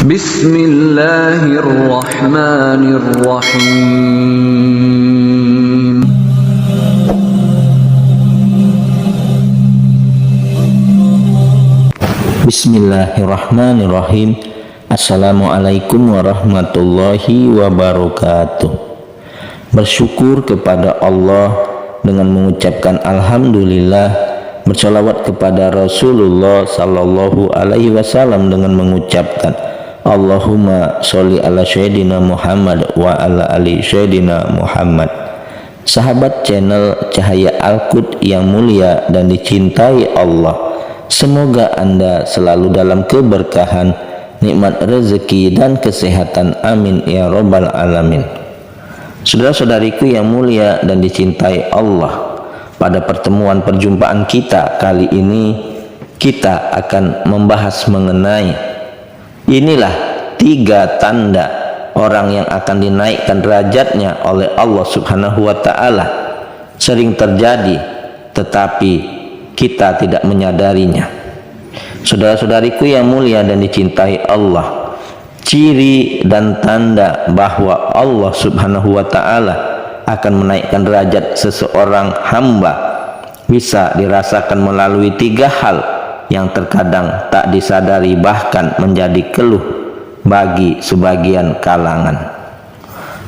Bismillahirrahmanirrahim. Bismillahirrahmanirrahim. Assalamualaikum warahmatullahi wabarakatuh. Bersyukur kepada Allah dengan mengucapkan alhamdulillah, bersolawat kepada Rasulullah sallallahu alaihi wasallam dengan mengucapkan Allahumma sholli ala sayyidina Muhammad wa ala ali sayyidina Muhammad. Sahabat channel Cahaya Al-Qud yang mulia dan dicintai Allah, semoga Anda selalu dalam keberkahan, nikmat rezeki dan kesehatan, amin ya rabbal alamin. Saudara-saudariku yang mulia dan dicintai Allah, pada pertemuan perjumpaan kita kali ini kita akan membahas mengenai inilah 3 tanda orang yang akan dinaikkan derajatnya oleh Allah Subhanahu wa taala. Sering terjadi tetapi kita tidak menyadarinya. Saudara-saudariku yang mulia dan dicintai Allah, ciri dan tanda bahwa Allah Subhanahu wa taala akan menaikkan derajat seseorang hamba bisa dirasakan melalui 3 hal yang terkadang tak disadari, bahkan menjadi keluh bagi sebagian kalangan.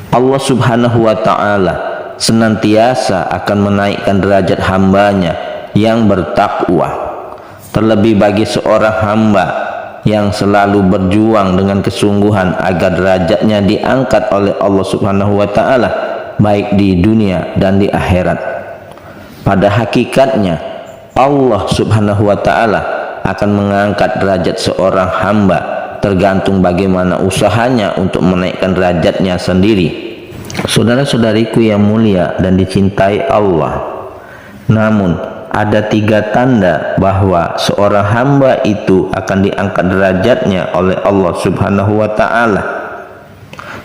Allah Subhanahu wa taala senantiasa akan menaikkan derajat hambanya yang bertakwa. Terlebih bagi seorang hamba yang selalu berjuang dengan kesungguhan agar derajatnya diangkat oleh Allah Subhanahu wa taala baik di dunia dan di akhirat. Pada hakikatnya Allah Subhanahu wa taala akan mengangkat derajat seorang hamba tergantung bagaimana usahanya untuk menaikkan derajatnya sendiri. Saudara-saudariku yang mulia dan dicintai Allah, namun ada 3 tanda bahwa seorang hamba itu akan diangkat derajatnya oleh Allah Subhanahu wa taala.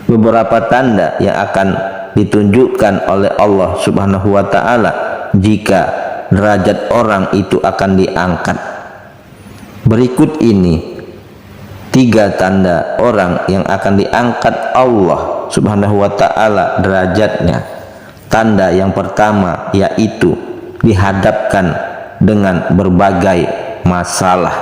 Beberapa tanda yang akan ditunjukkan oleh Allah Subhanahu wa taala jika derajat orang itu akan diangkat. Berikut ini 3 tanda orang yang akan diangkat Allah Subhanahu wa taala derajatnya. Tanda yang pertama yaitu dihadapkan dengan berbagai masalah.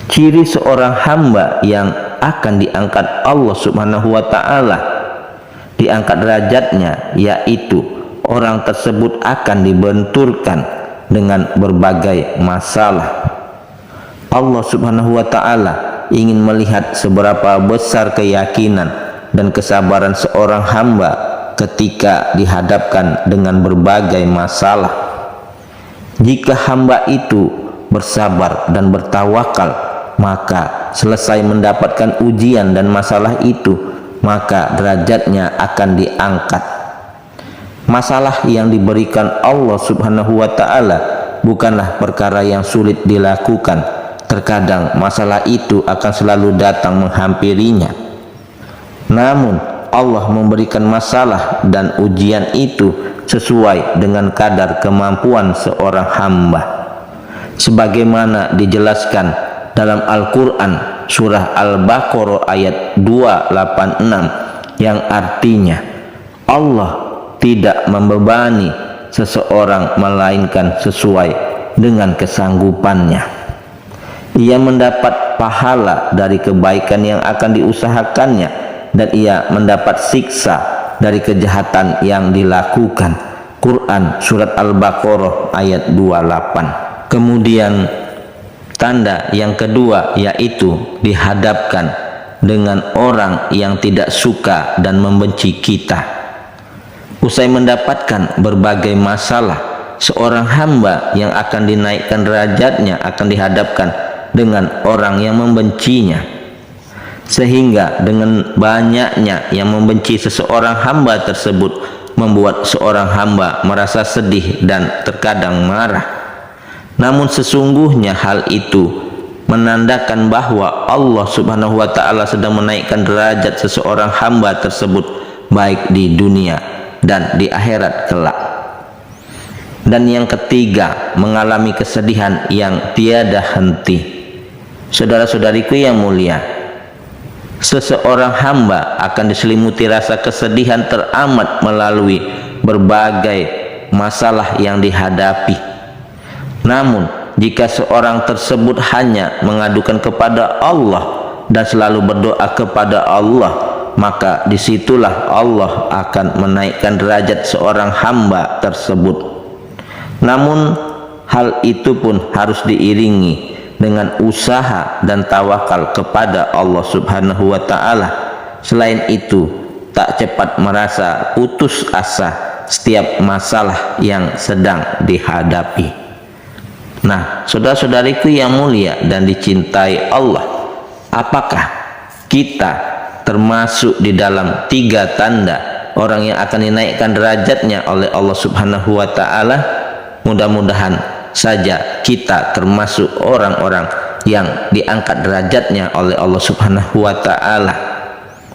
Ciri seorang hamba yang akan diangkat Allah Subhanahu wa taala, diangkat derajatnya, yaitu orang tersebut akan dibenturkan dengan berbagai masalah. Allah Subhanahu wa taala ingin melihat seberapa besar keyakinan dan kesabaran seorang hamba ketika dihadapkan dengan berbagai masalah. Jika hamba itu bersabar dan bertawakal, maka selesai mendapatkan ujian dan masalah itu, maka derajatnya akan diangkat. Masalah yang diberikan Allah Subhanahu wa taala bukanlah perkara yang sulit dilakukan. Terkadang masalah itu akan selalu datang menghampirinya. Namun Allah memberikan masalah dan ujian itu sesuai dengan kadar kemampuan seorang hamba. Sebagaimana dijelaskan dalam Al-Quran surah Al-Baqarah ayat 286 yang artinya Allah tidak membebani seseorang melainkan sesuai dengan kesanggupannya. Ia mendapat pahala dari kebaikan yang akan diusahakannya, dan ia mendapat siksa dari kejahatan yang dilakukan. Quran surat Al-Baqarah ayat 28. Kemudian tanda yang kedua yaitu dihadapkan dengan orang yang tidak suka dan membenci kita. Usai mendapatkan berbagai masalah, seorang hamba yang akan dinaikkan derajatnya akan dihadapkan dengan orang yang membencinya, sehingga dengan banyaknya yang membenci seseorang hamba tersebut membuat seorang hamba merasa sedih dan terkadang marah. Namun sesungguhnya hal itu menandakan bahwa Allah Subhanahu wa taala sedang menaikkan derajat seseorang hamba tersebut baik di dunia dan di akhirat kelak. Dan yang ketiga, mengalami kesedihan yang tiada henti. Saudara-saudariku yang mulia, seseorang hamba akan diselimuti rasa kesedihan teramat melalui berbagai masalah yang dihadapi. Namun jika seorang tersebut hanya mengadukan kepada Allah dan selalu berdoa kepada Allah, maka disitulah Allah akan menaikkan derajat seorang hamba tersebut. Namun hal itu pun harus diiringi dengan usaha dan tawakal kepada Allah Subhanahu wa Ta'ala. Selain itu, tak cepat merasa putus asa setiap masalah yang sedang dihadapi. Nah, saudara-saudariku yang mulia dan dicintai Allah, apakah kita termasuk di dalam 3 tanda orang yang akan dinaikkan derajatnya oleh Allah Subhanahu wa Ta'ala? Mudah-mudahan saja kita termasuk orang-orang yang diangkat derajatnya oleh Allah Subhanahu wa Ta'ala.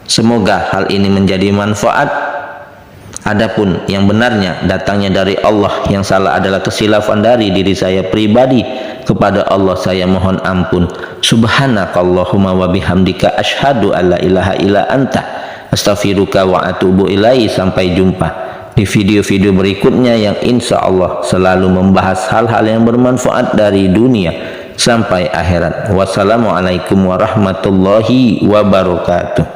Semoga hal ini menjadi manfaat. Adapun yang benarnya datangnya dari Allah, yang salah adalah kesilafan dari diri saya pribadi. Kepada Allah saya mohon ampun. Subhanakallahumma wa bihamdika asyhadu alla ilaha illa anta astaghfiruka wa atubu ilaihi. Sampai jumpa di video-video berikutnya yang insya Allah selalu membahas hal-hal yang bermanfaat dari dunia sampai akhirat. Wassalamualaikum warahmatullahi wabarakatuh.